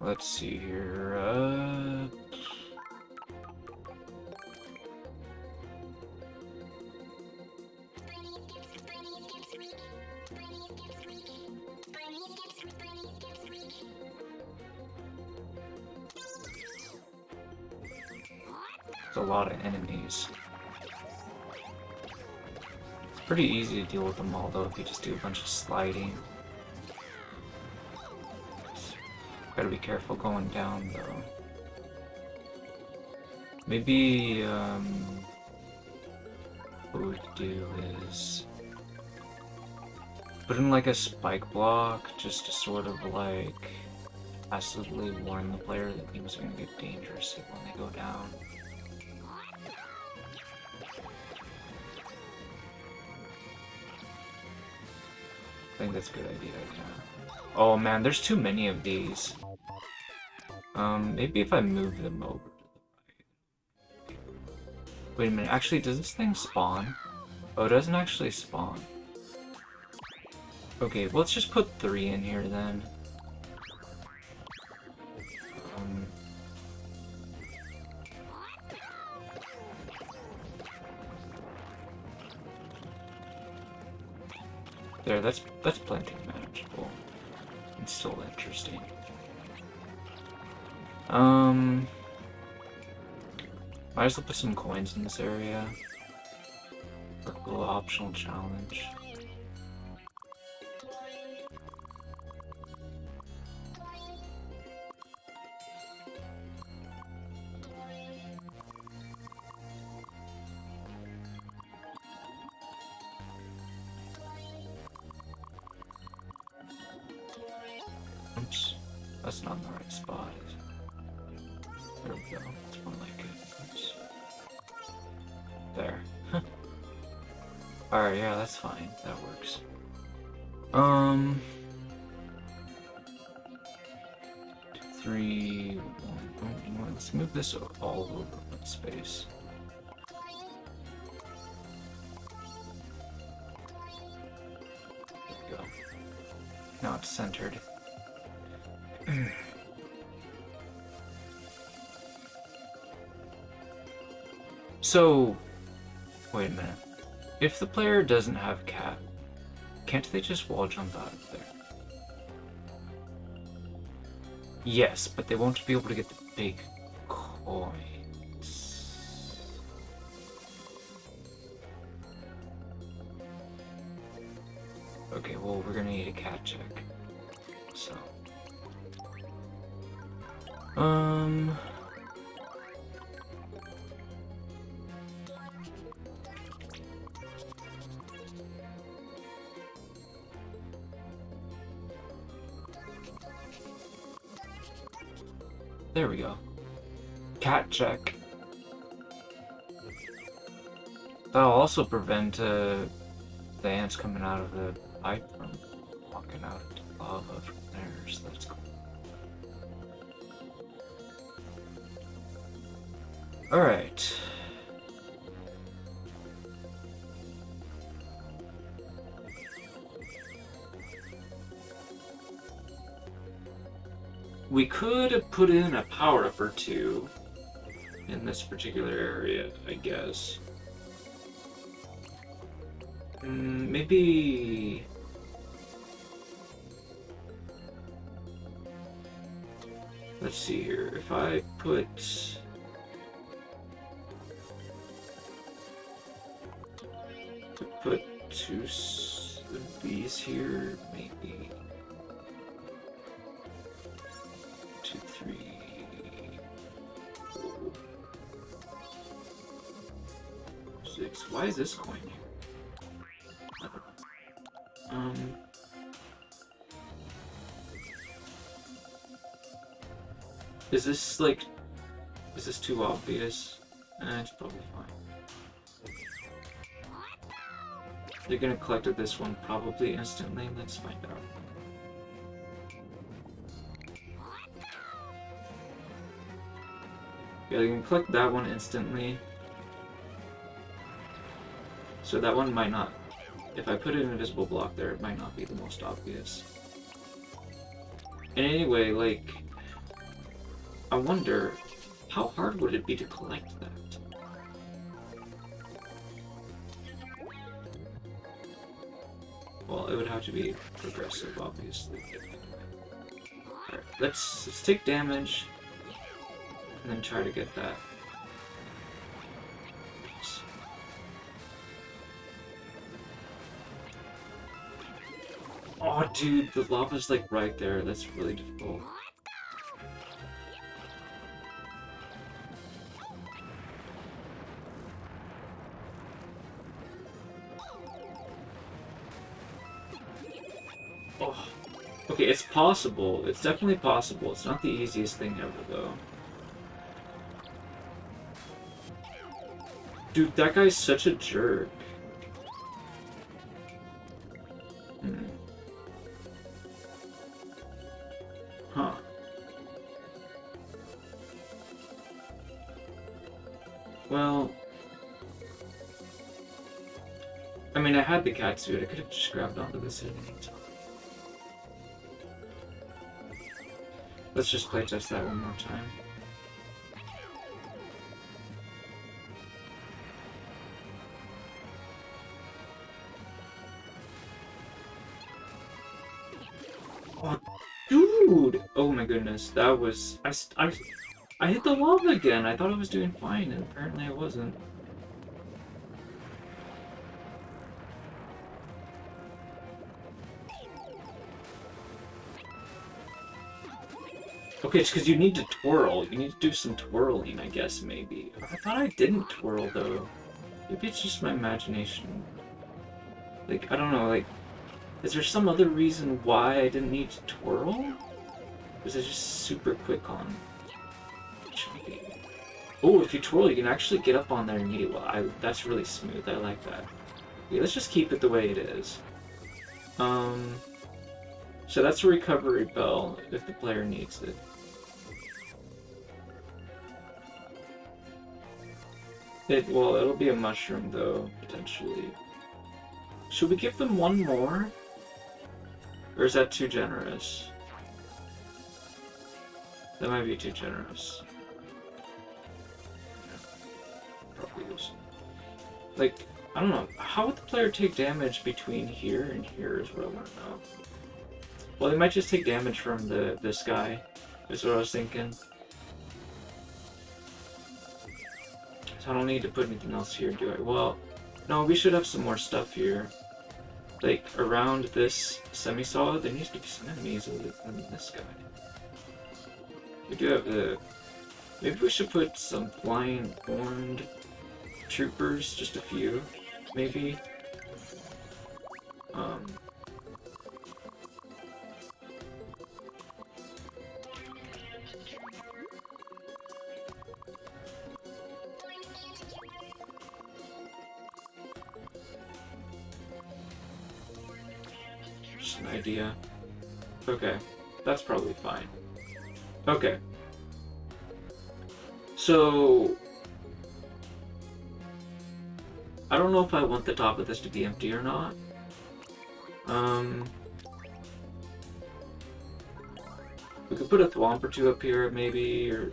Let's see here, there's a lot of enemies. It's pretty easy to deal with them all, though, if you just do a bunch of sliding. Gotta be careful going down, though. Maybe, what we could do is put in like a spike block just to sort of like passively warn the player that things are gonna get dangerous when they go down. I think that's a good idea, yeah. Oh man, there's too many of these. Maybe if I move them over to the right. Wait a minute, actually, does this thing spawn? Oh, it doesn't actually spawn. Okay, well, let's just put 3 in here then. There, that's plenty manageable. It's still interesting. Might as well put some coins in this area. For a little optional challenge. Oops, that's not in the right spot. There we go, that's more like it. Oops. There. Alright, yeah, that's fine. That works. 2, 3, 1. Oh, you know what? Let's move this all over one space. There we go. Now it's centered. So, wait a minute. If the player doesn't have cat, can't they just wall jump out of there? Yes, but they won't be able to get the big coins. Okay, well, we're gonna need a cat check. So. There we go. Cat check. That'll also prevent the ants coming out of the pipe from walking out into lava from there, so that's cool. Alright. We could have put in a power-up or 2 in this particular area, I guess. Maybe Let's see here. If I put two of these here, maybe 2, 3, 4, 6. Why is this coin here? Is this like, is this too obvious? It's probably fine. They're gonna collect this one probably instantly. Let's find out. Yeah, you can collect that one instantly. So that one might not, if I put an invisible block there, it might not be the most obvious. And anyway, like, I wonder, how hard would it be to collect that? Well, it would have to be progressive, obviously. Alright, let's take damage, and then try to get that. Oh, dude, the lava's like right there. That's really difficult. Oh. Okay, it's possible. It's definitely possible. It's not the easiest thing ever, though. Dude, that guy's such a jerk. Huh. Well... I mean, I had the cat suit. I could have just grabbed onto this at any time. Let's just playtest that one more time. Oh, dude! Oh my goodness, that was... I hit the lava again! I thought I was doing fine, and apparently I wasn't. Okay, it's because you need to twirl. You need to do some twirling, I guess, maybe. I thought I didn't twirl, though. Maybe it's just my imagination. Like, I don't know, like... Is there some other reason why I didn't need to twirl? Or is it just super quick on? Oh, if you twirl, you can actually get up on there immediately. That's really smooth. I like that. Okay, let's just keep it the way it is. So that's a recovery bell if the player needs it. Well, it'll be a mushroom though, potentially. Should we give them one more? Or is that too generous? That might be too generous. Yeah, probably is. Like, I don't know. How would the player take damage between here and here is what I want to know. Well, they might just take damage from this guy, is what I was thinking. So I don't need to put anything else here, do I? Well, no, we should have some more stuff here. Like, around this semi-solid, there needs to be some enemies other than this guy. We do have the... Maybe we should put some flying horned troopers, just a few, maybe. Just an idea. Okay, that's probably fine. Okay. So... I don't know if I want the top of this to be empty or not. We could put a thwomp or two up here, maybe, or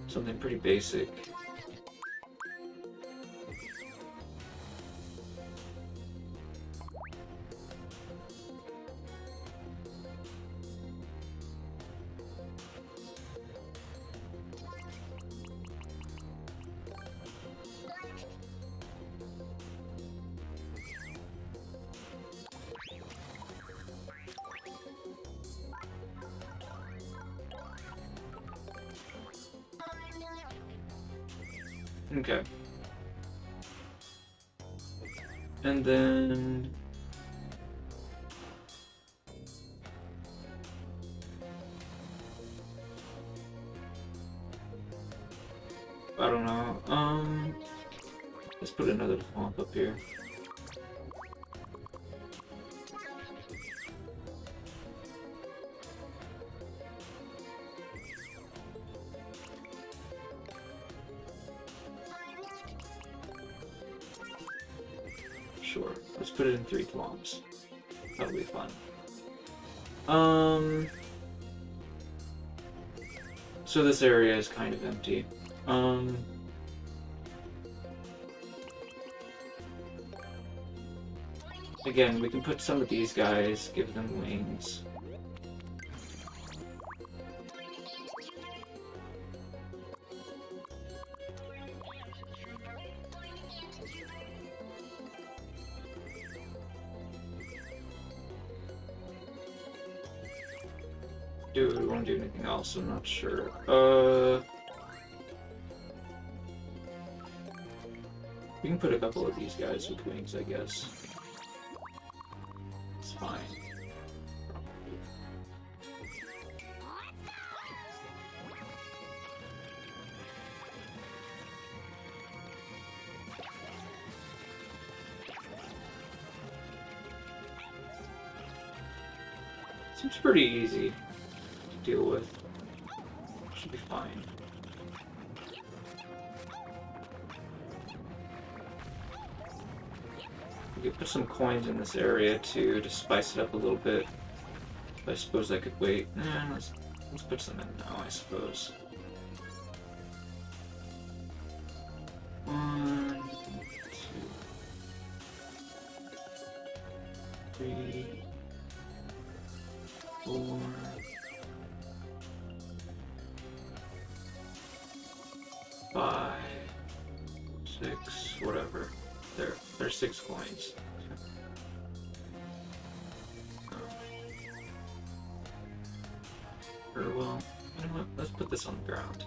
something pretty basic. Okay. And then... I don't know. Let's put another swamp up here. Sure. Let's put it in 3 swamps. That'll be fun. So this area is kind of empty. Again, we can put some of these guys, give them wings. Do we want to do anything else? I'm not sure. We can put a couple of these guys with wings, I guess. It's fine. Seems pretty easy to deal with. Should be fine. We could put some coins in this area too to spice it up a little bit. I suppose I could wait. Nah, let's put some in now, I suppose. 1, 2, 3, 4, 5, 6, whatever. There's 6 coins. Or well, you know what? Let's put this on the ground.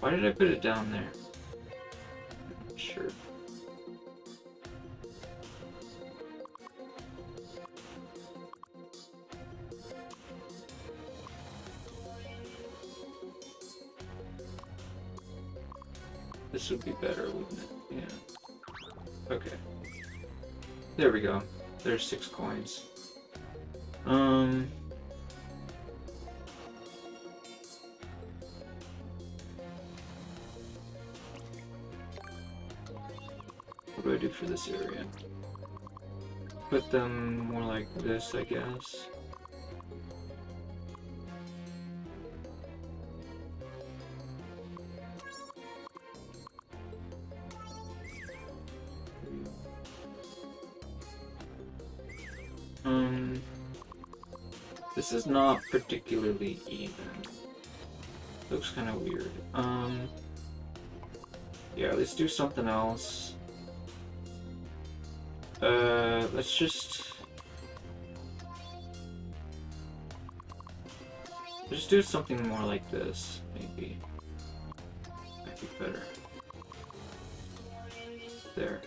Why did I put it down there? Not sure. This would be better, wouldn't it? Yeah. Okay. There we go. There's 6 coins. What do I do for this area? Put them more like this, I guess. This is not particularly even. Looks kind of weird. Yeah, let's do something else. Let's just do something more like this, maybe. Might be better. There.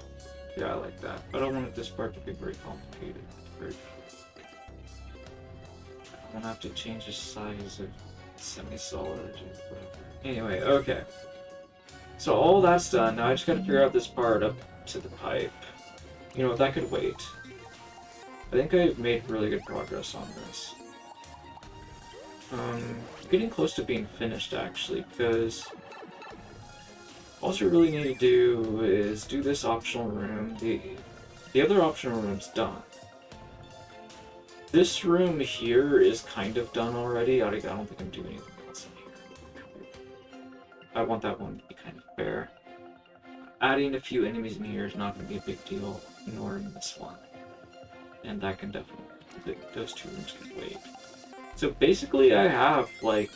Yeah, I like that. I don't want this part to be very complicated. I'm gonna have to change the size of semi-solid or whatever. Anyway, okay. So all that's done. Now I just gotta figure out this part up to the pipe. You know, that could wait. I think I've made really good progress on this. Getting close to being finished, actually, because all you really need to do is do this optional room. The other optional room's done. This room here is kind of done already. I don't think I'm doing anything else in here. I want that one to be kind of fair. adding a few enemies in here is not going to be a big deal, nor in this one. And that can definitely, those 2 rooms can wait. So basically I have like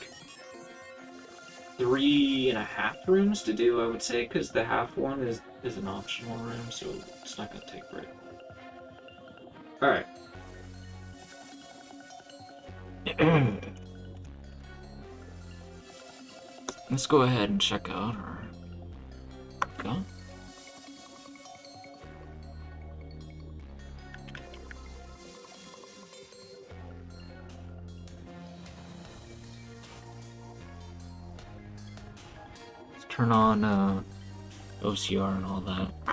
3.5 rooms to do, I would say, because the half one is an optional room, so it's not going to take very long. Alright. Let's go ahead and check out our gun. Let's turn on OCR and all that.